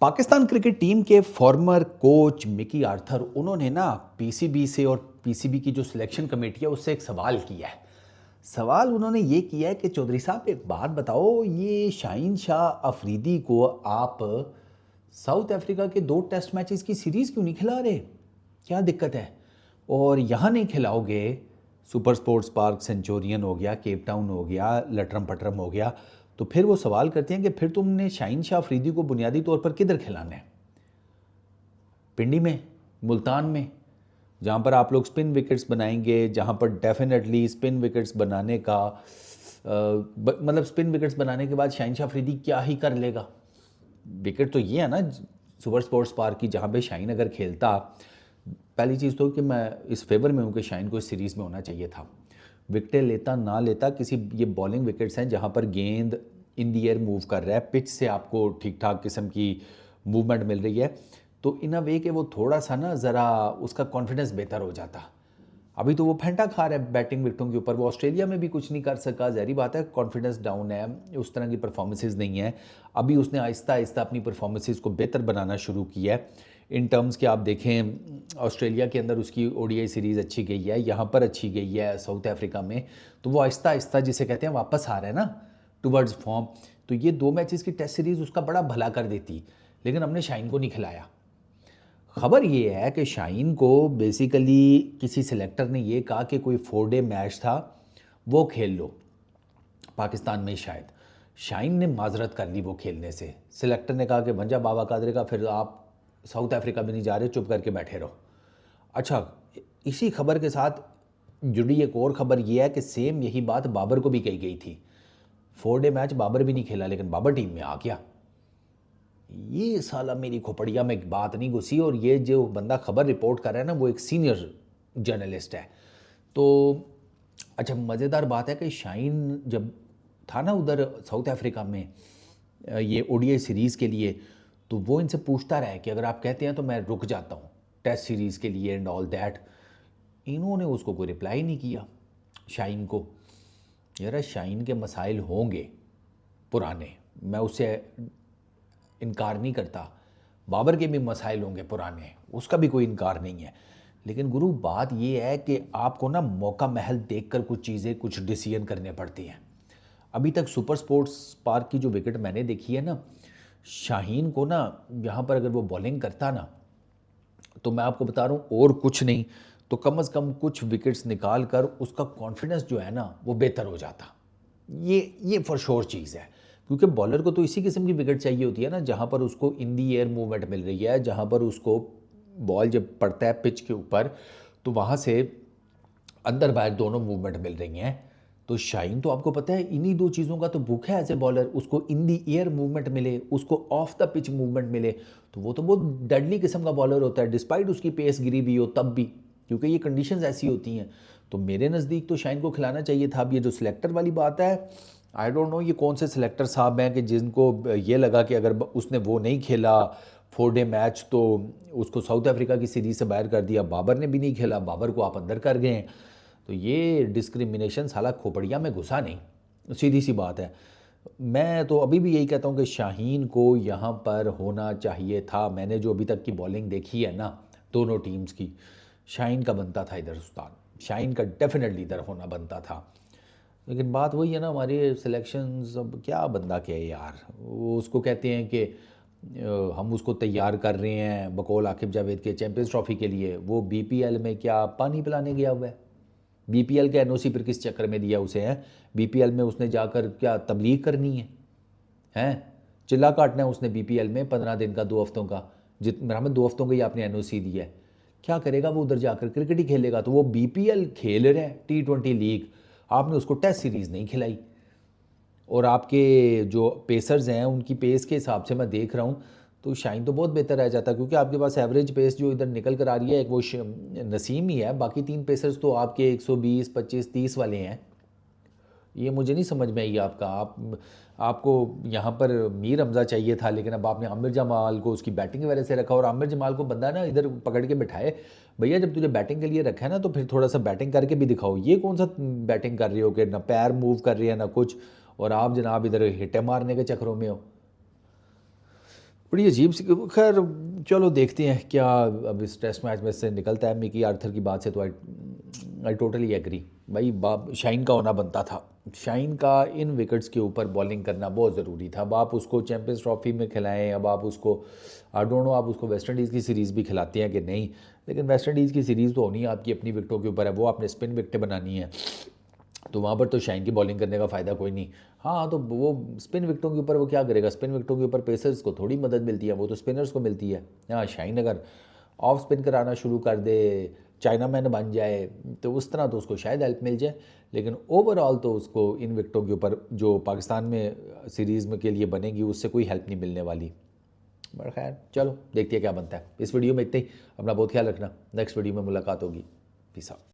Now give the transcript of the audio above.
Pakistan cricket team के farmer coach Mickey Arthur उन्होंने ना पीसीबी से और पीसीबी की जो सिलेक्शन कमेटी है उससे एक सवाल किया है। सवाल उन्होंने ये किया है कि चौधरी साहब एक बात बताओ, ये शाहीन शाह अफरीदी को आप साउथ अफ्रीका के 2 टेस्ट मैचेस की सीरीज़ क्यों नहीं खिला रहे? क्या दिक्कत है? और यहाँ नहीं खिलाओगे, सुपर स्पोर्ट्स पार्क सेंचुरियन हो गया, केप टाउन हो गया, लटरम पटरम हो गया, तो फिर वो सवाल करते हैं कि फिर तुमने शाहीन शाह अफरीदी को बुनियादी तौर पर किधर खिलाना है? पिंडी में, मुल्तान में, जहाँ पर आप लोग स्पिन विकेट्स बनाएंगे, जहाँ पर डेफिनेटली स्पिन विकेट्स बनाने का मतलब स्पिन विकेट्स बनाने के बाद शाहीन शाह अफरीदी क्या ही कर लेगा? विकेट तो ये है ना सुपर स्पोर्ट्स पार्क की, जहाँ पे शाहीन अगर खेलता, पहली चीज़ तो कि मैं इस फेवर में हूँ कि शाहीन को इस सीरीज़ में होना चाहिए था। विकेटें लेता ना लेता, किसी ये बॉलिंग विकेट्स हैं जहाँ पर गेंद इन दी एयर मूव कर रहा है, पिच से आपको ठीक ठाक किस्म की मूवमेंट मिल रही है, तो इन अ वे कि वो थोड़ा सा ना ज़रा उसका कॉन्फिडेंस बेहतर हो जाता। अभी तो वो फेंटा खा रहा है बैटिंग विकेटों के ऊपर, वो ऑस्ट्रेलिया में भी कुछ नहीं कर सका, ज़हरी बात है, कॉन्फिडेंस डाउन है, उस तरह की परफॉर्मेंसेज नहीं है। अभी उसने आहिस्ता आहिस्ता अपनी परफॉर्मेंसेज को बेहतर बनाना शुरू किया है। इन टर्म्स के आप देखें, ऑस्ट्रेलिया के अंदर उसकी ओडीआई सीरीज़ अच्छी गई है, यहाँ पर अच्छी गई है साउथ अफ्रीका में, तो वो आहिस्ता आहिस्ता जिसे कहते हैं वापस आ रहा है ना टूवर्ड्स फॉर्म। तो ये 2 मैचेस की टेस्ट सीरीज़ उसका बड़ा भला कर देती, लेकिन हमने शाहीन को नहीं खिलाया। खबर ये है कि शाहीन को बेसिकली किसी सिलेक्टर ने ये कहा कि कोई 4 डे मैच था, वो खेल लो पाकिस्तान में शायद। शाहीन ने माजरत कर ली वो खेलने से। सिलेक्टर ने कहा कि भंजा बाबा कादरे का फिर आप साउथ अफ्रीका भी नहीं जा रहे, चुप करके बैठे रहो। अच्छा, इसी खबर के साथ जुड़ी एक और खबर ये है कि सेम यही बात बाबर को भी कही गई थी। 4 डे मैच बाबर भी नहीं खेला, लेकिन बाबर टीम में आ गया। ये साला मेरी खोपड़िया में एक बात नहीं घुसी, और ये जो बंदा खबर रिपोर्ट कर रहा है ना, वो एक सीनियर जर्नलिस्ट है। तो अच्छा, मज़ेदार बात है कि शाहीन जब था ना उधर साउथ अफ्रीका में ये ओडीआई सीरीज़ के लिए, तो वो इनसे पूछता रहा कि अगर आप कहते हैं तो मैं रुक जाता हूँ टेस्ट सीरीज़ के लिए एंड ऑल दैट। इन्होंने उसको कोई रिप्लाई नहीं किया शाहीन को। यार शाहीन के मसाइल होंगे पुराने, मैं उससे इनकार नहीं करता, बाबर के भी मसाइल होंगे पुराने, उसका भी कोई इनकार नहीं है। लेकिन गुरु बात ये है कि आपको ना मौका महल देखकर कुछ चीज़ें, कुछ डिसीजन करने पड़ती हैं। अभी तक सुपर स्पोर्ट्स पार्क की जो विकेट मैंने देखी है ना, शाहीन को ना यहाँ पर अगर वो बॉलिंग करता ना, तो मैं आपको बता रहा हूँ और कुछ नहीं तो कम से कम कुछ विकेट्स निकाल कर उसका कॉन्फिडेंस जो है ना वो बेहतर हो जाता। ये फॉर श्योर चीज़ है, क्योंकि बॉलर को तो इसी किस्म की विकेट चाहिए होती है ना, जहाँ पर उसको इन दी एयर मूवमेंट मिल रही है, जहाँ पर उसको बॉल जब पड़ता है पिच के ऊपर तो वहाँ से अंदर बाहर दोनों मूवमेंट मिल रही हैं। तो शाहीन तो आपको पता है इन्हीं 2 चीज़ों का तो भूख है एज ए बॉलर, उसको इन दी एयर मूवमेंट मिले, उसको ऑफ द पिच मूवमेंट मिले, तो वो तो बहुत डेडली किस्म का बॉलर होता है, डिस्पाइट उसकी पेस गिरी हुई हो तब भी, क्योंकि ये कंडीशंस ऐसी होती हैं। तो मेरे नज़दीक तो शाहीन को खिलाना चाहिए था। अब ये जो सिलेक्टर वाली बात है, आई डोंट नो ये कौन से सिलेक्टर साहब हैं कि जिनको ये लगा कि अगर उसने वो नहीं खेला 4 डे मैच तो उसको साउथ अफ्रीका की सीरीज़ से बाहर कर दिया, बाबर ने भी नहीं खेला, बाबर को आप अंदर कर गए। तो ये डिस्क्रिमिनेशन साला खोपड़िया में घुसा नहीं, सीधी सी बात है। मैं तो अभी भी यही कहता हूँ कि शाहीन को यहाँ पर होना चाहिए था। मैंने जो अभी तक की बॉलिंग देखी है ना दोनों टीम्स की, शाहीन का बनता था इधर उस्ताद, शाहीन का डेफिनेटली इधर होना बनता था। लेकिन बात वही है ना, हमारे सिलेक्शंस अब क्या बंदा क्या है यार, वो उसको कहते हैं कि हम उसको तैयार कर रहे हैं बकौल आकिब जावेद के चैंपियंस ट्रॉफी के लिए, वो बीपीएल में क्या पानी पिलाने गया हुआ है? बीपीएल के एनओसी फिर किस चक्कर में दिया उसे है? बीपीएल में उसने जाकर क्या तबलीग करनी है? हैं चिल्ला काटना है उसने बीपीएल में 15 दिन का, 2 हफ्तों का, मेरा में 2 हफ्तों का ही आपने एनओसी दिया है। क्या करेगा वो उधर जाकर? क्रिकेट ही खेलेगा। तो वो बीपीएल खेल रहा है, T20 लीग, आपने उसको टेस्ट सीरीज़ नहीं खिलाई। और आपके जो पेसर्स हैं उनकी पेस के हिसाब से मैं देख रहा हूँ तो शाहीन तो बहुत बेहतर रह जाता, क्योंकि आपके पास एवरेज पेस जो इधर निकल कर आ रही है एक वो नसीम ही है, बाकी 3 पेसर्स तो आपके 120, 25, 30 वाले हैं। ये मुझे नहीं समझ में आई आपका, आपको यहाँ पर मीर हमज़ा चाहिए था, लेकिन अब आपने आमिर जमाल को उसकी बैटिंग की वजह से रखा, और आमिर जमाल को बंदा ना इधर पकड़ के बिठाए, भैया जब तुझे बैटिंग के लिए रखा है ना तो फिर थोड़ा सा बैटिंग करके भी दिखाओ। ये कौन सा बैटिंग कर रही हो कि ना पैर मूव कर रही है ना कुछ, और आप जनाब इधर हिट्टे मारने के चक्करों में हो। बड़ी अजीब सी, खैर चलो देखते हैं क्या अब इस टेस्ट मैच में से निकलता है। मिकी आर्थर की बात से तो आई टोटली एग्री भाई। शाइन का होना बनता था। शाइन का इन विकेट्स के ऊपर बॉलिंग करना बहुत ज़रूरी था। अब आप उसको चैंपियंस ट्रॉफी में खिलाएं, अब आप उसको आई डोंट नो आप उसको वेस्ट इंडीज़ की सीरीज़ भी खिलाते हैं कि नहीं, लेकिन वेस्ट इंडीज़ की सीरीज़ तो होनी है आपकी अपनी विकटों के ऊपर है, वो आपने स्पिन विकटें बनानी है, तो वहाँ पर तो शाइन की बॉलिंग करने का फ़ायदा कोई नहीं। हाँ तो वो स्पिन विकटों के ऊपर वो क्या करेगा, स्पिन विकटों के ऊपर पेसर्स को थोड़ी मदद मिलती है, वो तो स्पिनर्स को मिलती है। हाँ शाइन अगर ऑफ स्पिन कराना शुरू कर दे, चाइना मैन बन जाए, तो उस तरह तो उसको शायद हेल्प मिल जाए, लेकिन ओवरऑल तो उसको इन विकटों के ऊपर जो पाकिस्तान में सीरीज़ में के लिए बनेगी उससे कोई हेल्प नहीं मिलने वाली। बट खैर चलो देखते हैं क्या बनता है। इस वीडियो में इतना ही। अपना बहुत ख्याल रखना, नेक्स्ट वीडियो में मुलाकात होगी। Peace out.